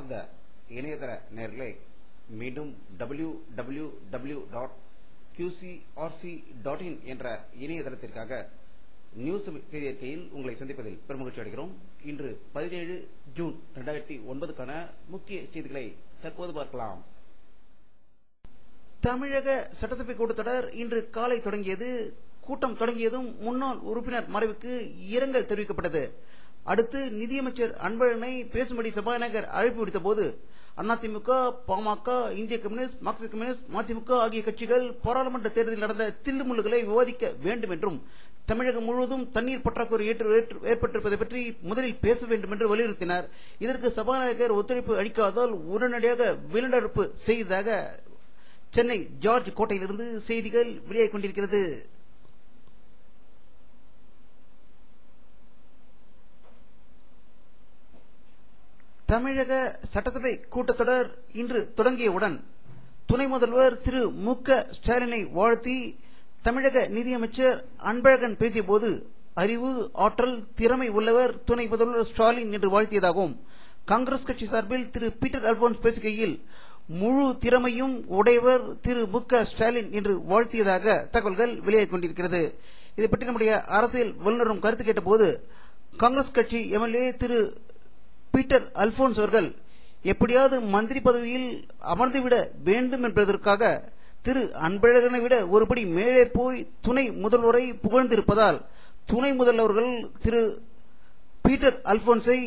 அன்பார்ந்த இணையதள நேயர்களே, மீண்டும் www.qcrc.in என்ற இணையதளத்திற்காக நியூஸ் செய்தி அறிக்கையில் உங்களை சந்திப்பதில் பெருமகிழ்ச்சி அடைகிறோம். இன்று 17 ஜூன் 2009க்கான முக்கிய செய்திகளை தற்போது பார்க்கலாம். தமிழக சட்டசபை கூட்டத்தொடர் இன்று காலை தொடங்கியது. கூட்டம் தொடங்கியதும் முன்னாள் உறுப்பினர் மறைவுக்கு இரங்கல் தெரிவிக்கப்பட்டது. அடுத்து நிதியமைச்சர் அன்பழகனை பேசும்படி சபாநாயகர் அழைப்பு விடுத்த போது அதிமுக, பாமக, இந்திய கம்யூனிஸ்ட், மார்க்சிஸ்ட் கம்யூனிஸ்ட், மதிமுக ஆகிய கட்சிகள் பாராளுமன்ற தேர்தலில் நடந்த தில்லுமுள்ளுகளை விவாதிக்க வேண்டும் என்றும் தமிழகம் முழுவதும் தண்ணீர் பற்றாக்குறை ஏற்பட்டிருப்பதை பற்றி முதலில் பேச வேண்டும் என்று வலியுறுத்தினார். இதற்கு சபாநாயகர் ஒத்துழைப்பு அளிக்காததால் உடனடியாக வெளிநடப்பு செய்ததாக சென்னை ஜார்ஜ் கோட்டையிலிருந்து செய்திகள் வெளியாகிக் கொண்டிருக்கிறது. தமிழக சட்டசபை கூட்டத்தொடர் இன்று தொடங்கியவுடன் துணை முதல்வர் திரு மு.க. ஸ்டாலினை வாழ்த்தி தமிழக நிதியமைச்சர் அன்பழகன் பேசிய போது அறிவு, ஆற்றல், திறமை உள்ளவர் துணை முதல்வர் ஸ்டாலின் என்று வாழ்த்தியதாகவும், காங்கிரஸ் கட்சி சார்பில் திரு பீட்டர் அல்போன்ஸ் பேசுகையில் முழு திறமையும் உடையவர் திரு மு.க. ஸ்டாலின் என்று வாழ்த்தியதாக தகவல்கள் வெளியாகிக் கொண்டிருக்கிறது. இதை பற்றி நம்முடைய அரசியல் வல்லுநரும் கருத்து கேட்டபோது காங்கிரஸ் கட்சி எம்எல்ஏ திரு பீட்டர் அல்போன்ஸ் அவர்கள் எப்படியாவது மந்திரி பதவியில் அமர்ந்துவிட வேண்டும் என்பதற்காக திரு அன்பழகனை விட ஒருபடி மேலே போய் துணை முதல்வரை புகழ்ந்திருப்பதால் துணை முதல்வர்கள் திரு பீட்டர் அல்போன்ஸை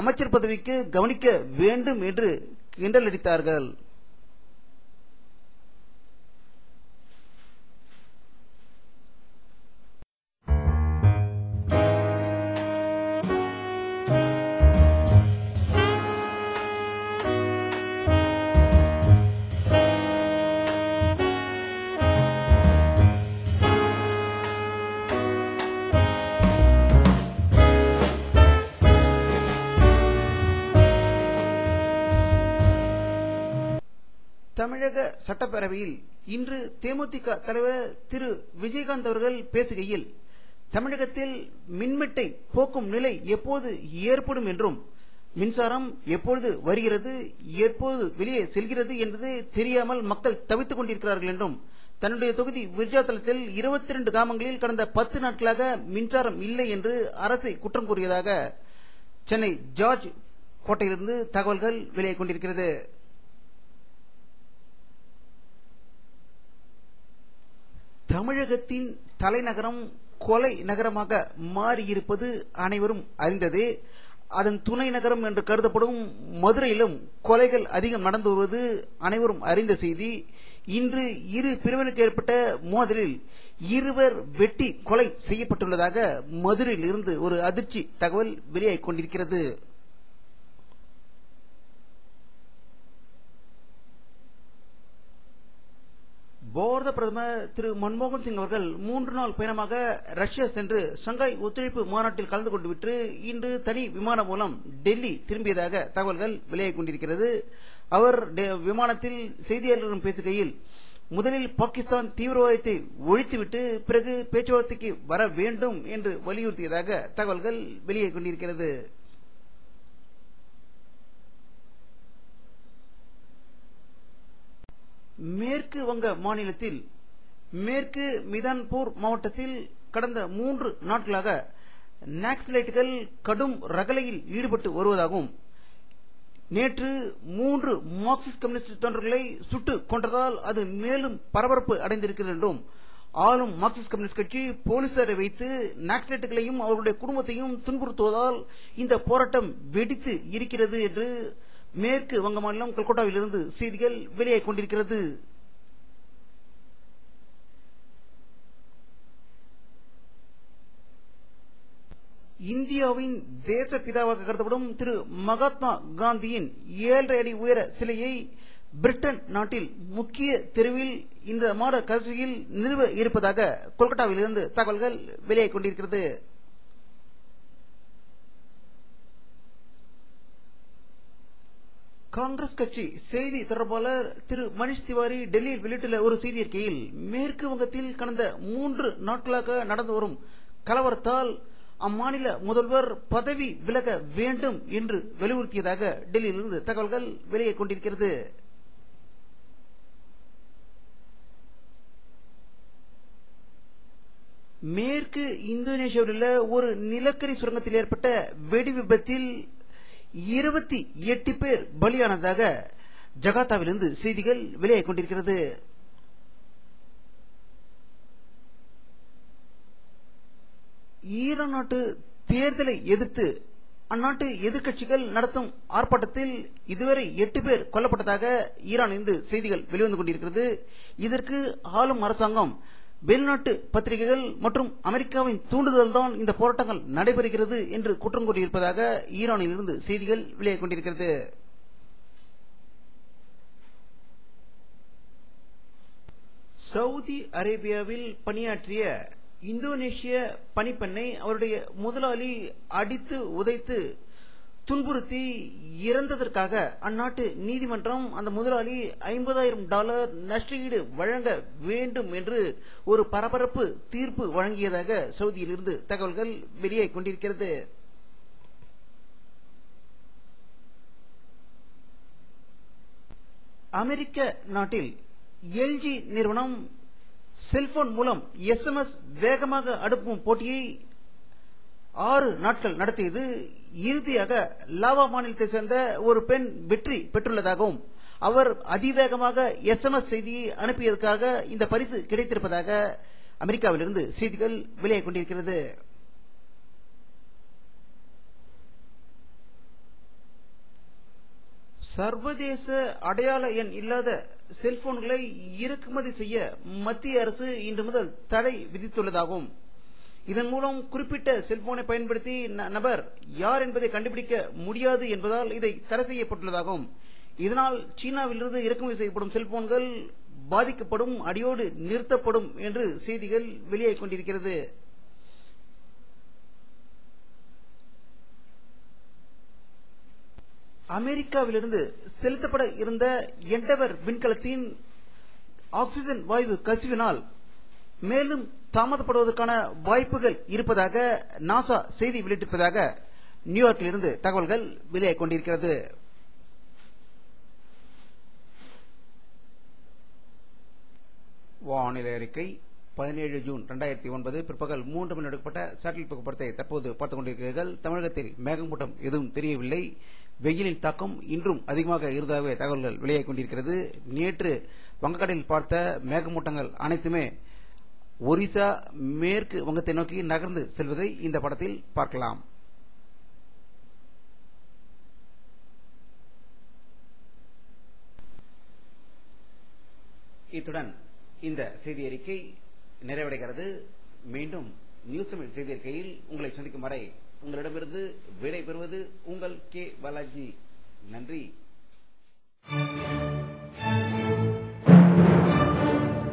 அமைச்சர் பதவிக்கு கவனிக்க வேண்டும் என்று கிண்டல் அடித்தார்கள். தமிழக சட்டப்பேரவையில் இன்று தேமுதிக தலைவர் திரு விஜயகாந்த் அவர்கள் பேசுகையில் தமிழகத்தில் மின்வெட்டை போக்கும் நிலை எப்போது ஏற்படும் என்றும், மின்சாரம் எப்பொழுது வருகிறது, எப்போது வெளியே செல்கிறது என்பது தெரியாமல் மக்கள் தவித்துக் கொண்டிருக்கிறார்கள் என்றும், தன்னுடைய தொகுதி விருத்தாச்சலத்தில் 22 கிராமங்களில் கடந்த 10 நாட்களாக மின்சாரம் இல்லை என்று அரசை குற்றம் கூறியதாக சென்னை ஜார்ஜ் கோட்டையிலிருந்து தகவல்கள் வெளியாகிக் கொண்டிருக்கிறது. தமிழகத்தின் தலைநகரம் கொலை நகரமாக மாறியிருப்பது அனைவரும் அறிந்ததே. அதன் துணை நகரம் என்று கருதப்படும் மதுரையிலும் கொலைகள் அதிகம் நடந்து வருவது அனைவரும் அறிந்த செய்தி. இன்று இரு பிரிவினருக்கு ஏற்பட்ட மோதலில் 2 வெட்டி கொலை செய்யப்பட்டுள்ளதாக மதுரையில் இருந்து ஒரு அதிர்ச்சி தகவல் வெளியாகிக் கொண்டிருக்கிறது. பாரத பிரதமர் திரு மன்மோகன் சிங் அவர்கள் 3 நாள் பயணமாக ரஷ்யா சென்று ஷங்காய் ஒத்துழைப்பு மாநாட்டில் கலந்து கொண்டுவிட்டு இன்று தனி விமானம் மூலம் டெல்லி திரும்பியதாக தகவல்கள் வெளியாகிக் கொண்டிருக்கிறது. அவர் விமானத்தில் செய்தியாளர்களிடம் பேசுகையில் முதலில் பாகிஸ்தான் தீவிரவாதத்தை ஒழித்துவிட்டு பிறகு பேச்சுவார்த்தைக்கு வர வேண்டும் என்று வலியுறுத்தியதாக தகவல்கள் வெளியாகிக் கொண்டிருக்கிறது. மேற்கு வங்க மாநிலத்தில் மேற்கு மிதான்பூர் மாவட்டத்தில் கடந்த 3 நாட்களாக நக்சலைட்டுகள் கடும் ரகளையில் ஈடுபட்டு வருவதாகவும், நேற்று 3 மார்க்சிஸ்ட் கம்யூனிஸ்ட் தொண்டர்களை சுட்டுக் கொன்றதால் அது மேலும் பரபரப்பு அடைந்திருக்கிறது என்றும், ஆளும் மார்க்சிஸ்ட் கம்யூனிஸ்ட் கட்சி போலீசாரை வைத்து நக்சலைட்டுகளையும் அவர்களுடைய குடும்பத்தையும் துன்புறுத்துவதால் இந்த போராட்டம் வெடித்து இருக்கிறது என்று மேற்கு வங்க மாநிலம் கல்கட்டாவிலிருந்து செய்திகள் வெளியாகிக் கொண்டிருக்கிறது. இந்தியாவின் தேச பிதாவாக கருதப்படும் திரு மகாத்மா காந்தியின் 7.5 அடி உயர சிலையை பிரிட்டன் நாட்டில் முக்கிய தெருவில் இந்த மாத கடைசியில் நிறுவ இருப்பதாக கொல்கட்டாவிலிருந்து தகவல்கள் வெளியாகிக் கொண்டிருக்கிறது. காங்கிரஸ் கட்சி செய்தி தொடர்பாளர் திரு மணிஷ் திவாரி டெல்லியில் வெளியிட்டுள்ள ஒரு செய்தி அறிக்கையில் மேற்கு வங்கத்தில் கடந்த 3 நாட்களாக நடந்து வரும் கலவரத்தால் அம்மாநில முதல்வர் பதவி விலக வேண்டும் என்று வலியுறுத்தியதாக டெல்லியிலிருந்து தகவல்கள் வெளியே கொண்டிருக்கிறது. மேற்கு இந்தோனேஷியாவில் உள்ள ஒரு நிலக்கரி சுரங்கத்தில் ஏற்பட்ட வெடி விபத்தில் 28 பேர் பலியானதாக ஜகார்த்தாவிலிருந்து செய்திகள் வெளியே கொண்டிருக்கிறது. ஈரான் நாட்டு தேர்தலை எதிர்த்து அந்நாட்டு எதிர்க்கட்சிகள் நடத்தும் ஆர்ப்பாட்டத்தில் இதுவரை 8 பேர் கொல்லப்பட்டதாக ஈரானிலிருந்து செய்திகள் வெளிவந்து கொண்டிருக்கிறது. இதற்கு ஆளும் அரசாங்கம், வெளிநாட்டு பத்திரிகைகள் மற்றும் அமெரிக்காவின் தூண்டுதல் தான் இந்த போராட்டங்கள் நடைபெறுகிறது என்று குற்றம் கூறியிருப்பதாக ஈரானில் இருந்து செய்திகள் வெளியே கொண்டிருக்கிறது. சவுதி அரேபியாவில் பணியாற்றிய இந்தோனேஷிய பணிப்பெண்ணை அவருடைய முதலாளி அடித்து உதைத்து துன்புறுத்தி இறந்ததற்காக அந்நாட்டு நீதிமன்றம் அந்த முதலாளி $50,000 நஷ்டஈடு வழங்க வேண்டும் என்று ஒரு பரபரப்பு தீர்ப்பு வழங்கியதாக சவுதியிலிருந்து தகவல்கள் வெளியே கொண்டிருக்கிறது. அமெரிக்க நாட்டில் எல்ஜி நிறுவனம் செல்போன் மூலம் SMS வேகமாக அனுப்பும் போட்டியை 6 நாட்கள் நடத்தியது. இறுதியாக லாவா மாநிலத்தை சேர்ந்த ஒரு பெண் வெற்றி பெற்றுள்ளதாகவும் அவர் அதிவேகமாக SMS செய்தியை அனுப்பியதற்காக இந்த பரிசு கிடைத்திருப்பதாக அமெரிக்காவிலிருந்து செய்திகள் வெளியே கொண்டிருக்கிறது. சர்வதேச அடையாள எண் இல்லாத செல்போன்களை இறக்குமதி செய்ய மத்திய அரசு இன்று முதல் தடை விதித்துள்ளதாகவும், இதன் மூலம் குறிப்பிட்ட செல்போனை பயன்படுத்தி நபர் யார் என்பதை கண்டுபிடிக்க முடியாது என்பதால் இதை தடை செய்யப்பட்டுள்ளதாகவும், இதனால் சீனாவிலிருந்து இறக்குமதி செய்யப்படும் செல்போன்கள் பாதிக்கப்படும், அடியோடு நிறுத்தப்படும் என்று செய்திகள் வெளியே கொண்டிருக்கிறது. அமெரிக்காவிலிருந்து செலுத்தப்பட இருந்த எண்டவர் விண்கலத்தின் ஆக்சிஜன் வாயு கசிவினால் மேலும் தாமதப்படுவதற்கான வாய்ப்புகள் இருப்பதாக நாசா செய்தி வெளியிட்டிருப்பதாக நியூயார்க்கிலிருந்து தகவல்கள் வெளியே கொண்டிருக்கிறது. வானிலை அறிக்கை 17 ஜூன் 2009 பிற்பகல் 3 மணி எடுக்கப்பட்ட சேட்டலைட் புகைப்படத்தை தற்போது பார்த்துக் கொண்டிருக்கிறீர்கள். தமிழகத்தில் மேகமூட்டம் எதுவும் தெரியவில்லை. வெயிலின் தாக்கம் இன்றும் அதிகமாக இருந்ததாக தகவல்கள் வெளியே கொண்டிருக்கிறது. நேற்று வங்கக்கடலில் பார்த்த மேகமூட்டங்கள் அனைத்துமே ஒரிசா மேற்கு வங்கத்தை நோக்கி நகர்ந்து செல்வதை இந்த படத்தில் பார்க்கலாம். இத்துடன் இந்த செய்தி அறிக்கை நிறைவடைகிறது. மீண்டும் நியூஸ் தமிழ் செய்தி அறிக்கையில் உங்களை சந்திக்கும் வரை உங்களிடமிருந்து விடை பெறுவது உங்கள் கே பாலாஜி. நன்றி.